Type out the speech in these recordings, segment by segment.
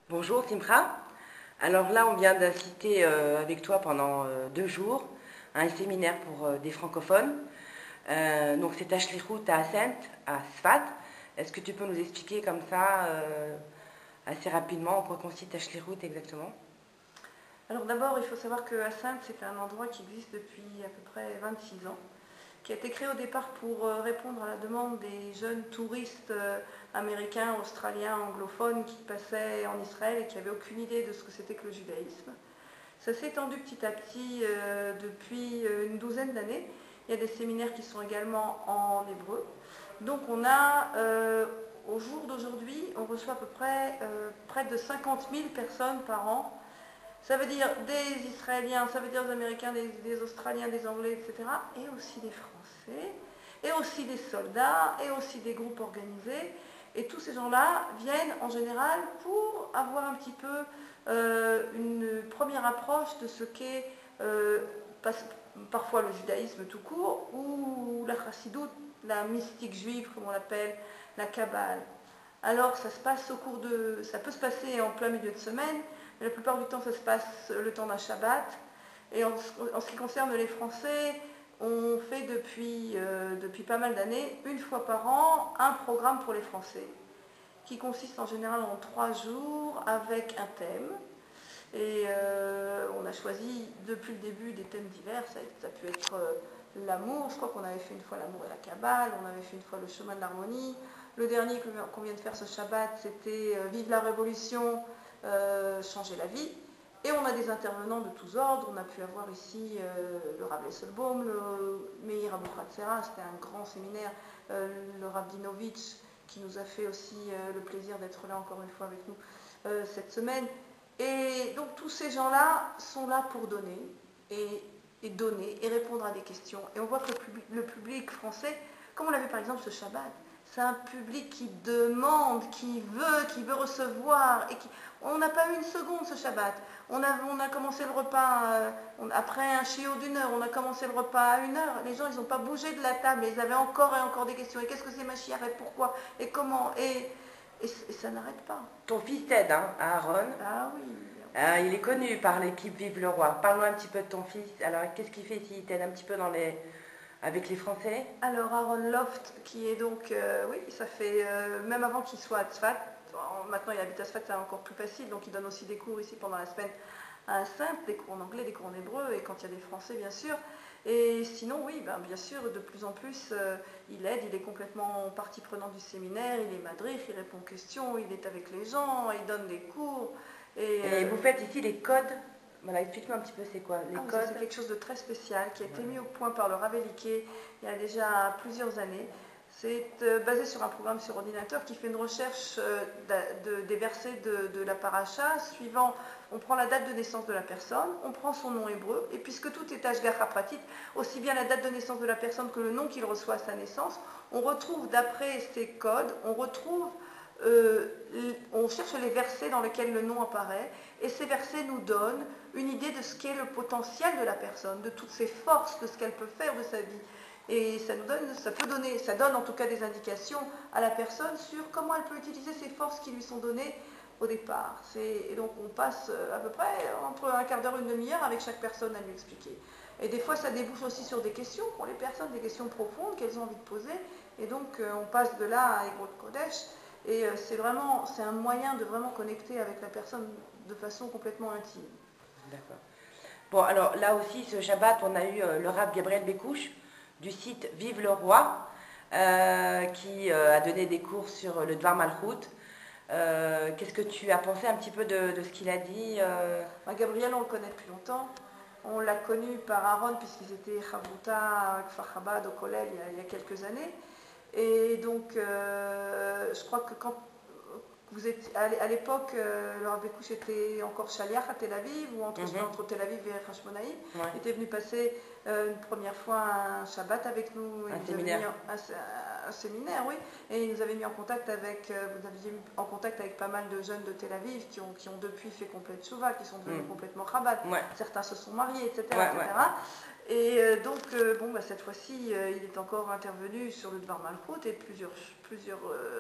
Bonjour Simra. Alors là, on vient d'assister avec toi pendant 2 jours à un séminaire pour des francophones. Donc c'est à Shlichut, à Ascent, à Sfat. Est-ce que tu peux nous expliquer comme ça, assez rapidement, en quoi consiste à Shlichut exactement? Alors d'abord, il faut savoir que Ascent, c'est un endroit qui existe depuis à peu près 26 ans, qui a été créé au départ pour répondre à la demande des jeunes touristes américains, australiens, anglophones qui passaient en Israël et qui n'avaient aucune idée de ce que c'était que le judaïsme. Ça s'est étendu petit à petit depuis une douzaine d'années. Il y a des séminaires qui sont également en hébreu. Donc on a, au jour d'aujourd'hui, on reçoit à peu près de 50 000 personnes par an. Ça veut dire des Israéliens, ça veut dire des Américains, des Australiens, des Anglais, etc. Et aussi des Français, et aussi des soldats, et aussi des groupes organisés. Et tous ces gens-là viennent en général pour avoir un petit peu une première approche de ce qu'est parfois le judaïsme tout court, ou la chassidoute, la mystique juive, comme on l'appelle, la Kabbale. Alors ça peut se passer en plein milieu de semaine, mais la plupart du temps ça se passe le temps d'un Shabbat. Et en ce qui concerne les Français, on fait depuis pas mal d'années, une fois par an, un programme pour les Français, qui consiste en général en 3 jours avec un thème. Et on a choisi depuis le début des thèmes divers. Ça a pu être l'amour, je crois qu'on avait fait une fois l'amour et la Kabbale, on avait fait une fois le chemin de l'harmonie. Le dernier qu'on vient de faire ce Shabbat, c'était Vive la Révolution, changer la vie. Et on a des intervenants de tous ordres. On a pu avoir ici le Rav Lesselbaum, le Meir Abouchatzera, c'était un grand séminaire, le Rav Dinovitch, qui nous a fait aussi le plaisir d'être là encore une fois avec nous cette semaine. Et donc tous ces gens-là sont là pour donner et donner et répondre à des questions. Et on voit que le public français, comme on l'a vu par exemple ce Shabbat, c'est un public qui demande, qui veut recevoir. On n'a pas eu une seconde ce Shabbat. On a commencé le repas, après un chiot d'1 heure, on a commencé le repas à 1 heure. Les gens, ils n'ont pas bougé de la table, ils avaient encore et encore des questions. Et qu'est-ce que c'est Mashiach et pourquoi et comment et ça n'arrête pas. Ton fils t'aide, hein, Aaron. Ah oui. Il est connu par l'équipe Vive le Roi. Parle-nous un petit peu de ton fils. Alors, qu'est-ce qu'il fait s'il t'aide un petit peu avec les Français? Alors Aaron Loft, qui est donc, oui, ça fait, même avant qu'il soit à Tzfat, maintenant il habite à Tzfat, c'est encore plus facile, donc il donne aussi des cours ici pendant la semaine à Sainte, des cours en anglais, des cours en hébreu, et quand il y a des Français, bien sûr. Et sinon, oui, ben, bien sûr, de plus en plus, il aide, il est complètement partie prenante du séminaire, il est madrich, il répond aux questions, il est avec les gens, il donne des cours. Et vous faites ici les codes. Voilà, explique-nous un petit peu c'est quoi les codes. C'est quelque chose de très spécial qui a été mis au point par le Rav Eliké il y a déjà plusieurs années. C'est basé sur un programme sur ordinateur qui fait une recherche des versets de la paracha suivant. On prend la date de naissance de la personne, on prend son nom hébreu, et puisque tout est Ashgacha pratique, aussi bien la date de naissance de la personne que le nom qu'il reçoit à sa naissance, on retrouve d'après ces codes, on cherche les versets dans lesquels le nom apparaît, et ces versets nous donnent une idée de ce qu'est le potentiel de la personne, de toutes ses forces, de ce qu'elle peut faire de sa vie. Et ça donne en tout cas des indications à la personne sur comment elle peut utiliser ces forces qui lui sont données au départ. Et donc on passe à peu près entre un quart d'heure et une demi-heure avec chaque personne à lui expliquer. Et des fois ça débouche aussi sur des questions qu'ont les personnes, des questions profondes qu'elles ont envie de poser. Et donc on passe de là à Hébreu de Kodesh. Et c'est un moyen de vraiment connecter avec la personne de façon complètement intime. D'accord. Bon, alors là aussi, ce Shabbat, on a eu le Rav Gabriel Bécouche du site Vive le Roi, qui a donné des cours sur le Dvar Malchut. Qu'est-ce que tu as pensé un petit peu de ce qu'il a dit Gabriel, on le connaît depuis longtemps. On l'a connu par Aaron, puisqu'ils étaient Chavruta, Kfar Chabad, au collège il y a quelques années. Et donc, je crois que quand vous êtes à l'époque, le Rav Bécouche était encore Shaliach à Tel Aviv, ou entre Tel Aviv et Hashmonaï. Ouais. Il était venu passer une première fois un Shabbat avec nous. Un séminaire, oui. Et il nous avait mis en contact avec, vous aviez mis en contact avec pas mal de jeunes de Tel Aviv qui ont depuis fait complète Shuvah, qui sont devenus complètement Chabad. Ouais. Certains se sont mariés, etc. Ouais, etc. Bon, bah, cette fois-ci, il est encore intervenu sur le Dvar Malchut et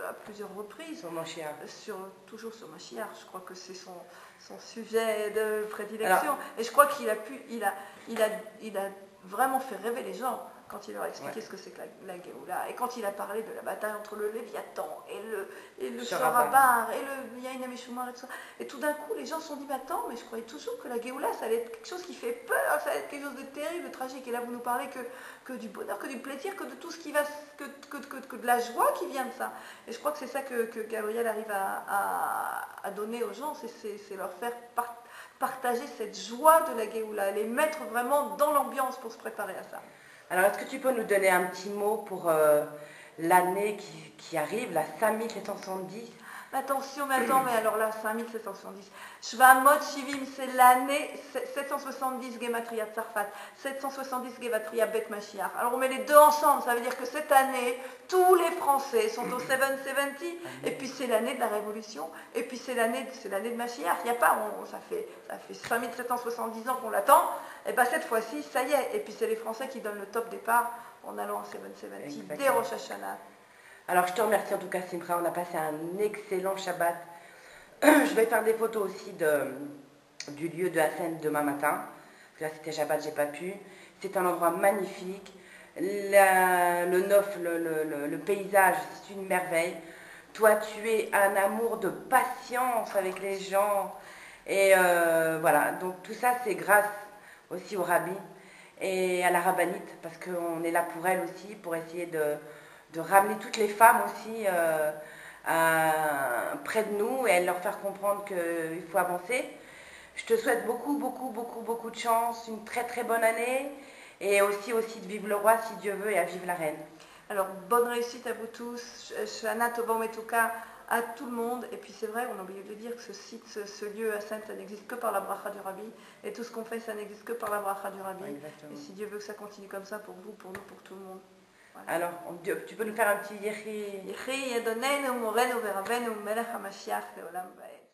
à plusieurs reprises. Sur Moshiach. Toujours sur Mashiach. Je crois que c'est son sujet de prédilection. Et je crois qu'il a vraiment fait rêver les gens quand il leur a expliqué ce que c'est que la Géoula. Et quand il a parlé de la bataille entre le Léviathan et le Sorabar et le Yain Ameshumar et tout ça. Et tout d'un coup, les gens se sont dit, mais attends, mais je croyais toujours que la Géoula, ça allait être quelque chose qui fait peur, ça allait être quelque chose de terrible, de tragique. Et là, vous nous parlez que du bonheur, que du plaisir, que de tout ce qui va, que de la joie qui vient de ça. Et je crois que c'est ça que Gabriel arrive à donner aux gens, c'est leur faire partager cette joie de la Géoula, les mettre vraiment dans l'ambiance pour se préparer à ça. Alors, est-ce que tu peux nous donner un petit mot pour l'année qui arrive, la 5770? Attention, mais alors là, 5770. Shvamot Shivim, c'est l'année 770 Gematria Tsarfat, 770 Gematria Bet Mashiach. Alors on met les deux ensemble, ça veut dire que cette année, tous les Français sont au 770, et puis c'est l'année de la Révolution, et puis c'est l'année de Mashiach. Il n'y a pas, ça fait 5770 ans qu'on l'attend, et bien cette fois-ci, ça y est. Et puis c'est les Français qui donnent le top départ en allant à 770 dès Rosh Hashanah. Alors, je te remercie en tout cas, Simcha. On a passé un excellent Shabbat. Je vais faire des photos aussi du lieu de Hassan demain matin. Parce que là, c'était Shabbat, j'ai pas pu. C'est un endroit magnifique. Le nof, le paysage, c'est une merveille. Toi, tu es un amour de patience avec les gens. Et voilà. Donc, tout ça, c'est grâce aussi au rabbi et à la rabbinite. Parce qu'on est là pour elle aussi, pour essayer de ramener toutes les femmes aussi près de nous et leur faire comprendre qu'il faut avancer. Je te souhaite beaucoup de chance, une très très bonne année et aussi de vivre le roi si Dieu veut et à vivre la reine. Alors bonne réussite à vous tous, Shana Tova Umetuka à tout le monde. Et puis c'est vrai, on a oublié de dire que ce site, ce lieu à Sainte, ça n'existe que par la bracha du Rabbi. Et tout ce qu'on fait, ça n'existe que par la bracha du Rabbi. Exactement. Et si Dieu veut que ça continue comme ça pour vous, pour nous, pour tout le monde. Voilà. Alors, tu peux nous faire un petit Yehi Yehi Yadonenu Morenu Veravenu Melech HaMashiach Leolam Vaed.